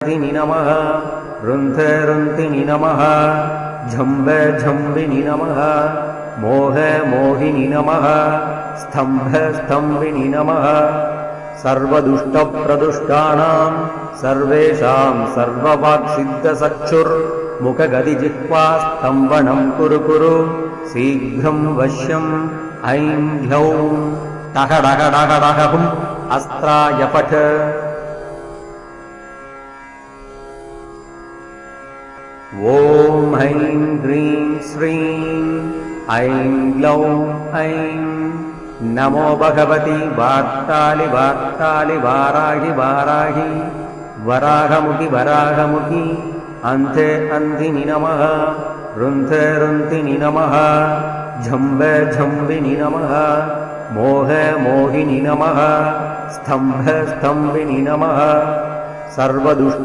रुन्धिनि नमः रुन्ध रुन्धिनि नमः झम्ब झम्बिनि नमः मोह मोहिनि नमः स्तम्भ स्तम्भिनि नमः सर्वदुष्टप्रदुष्टानां सर्वेषां सर्ववाक्सिद्धचक्षुर्मुखगदिजिह्वा स्तम्भनं कुरु कुरु शीघ्रं वश्यम् ऐं ह्लौं टः डः डः डः हुम् अस्त्राय पठ ॐ ऐं ह्रीं श्रीं ऐं ग्लौं ऐं नमो भगवति वार्तालि वार्तालि वाराहि वाराहि वराहमुखि वराहमुखि अन्धे अन्धिनि नमः रुन्ध रुन्धिनि नमः झम्ब झम्बिनि नमः मोह मोहिनि नमः स्तम्भ स्तम्भिनि नमः सर्वदुष्ट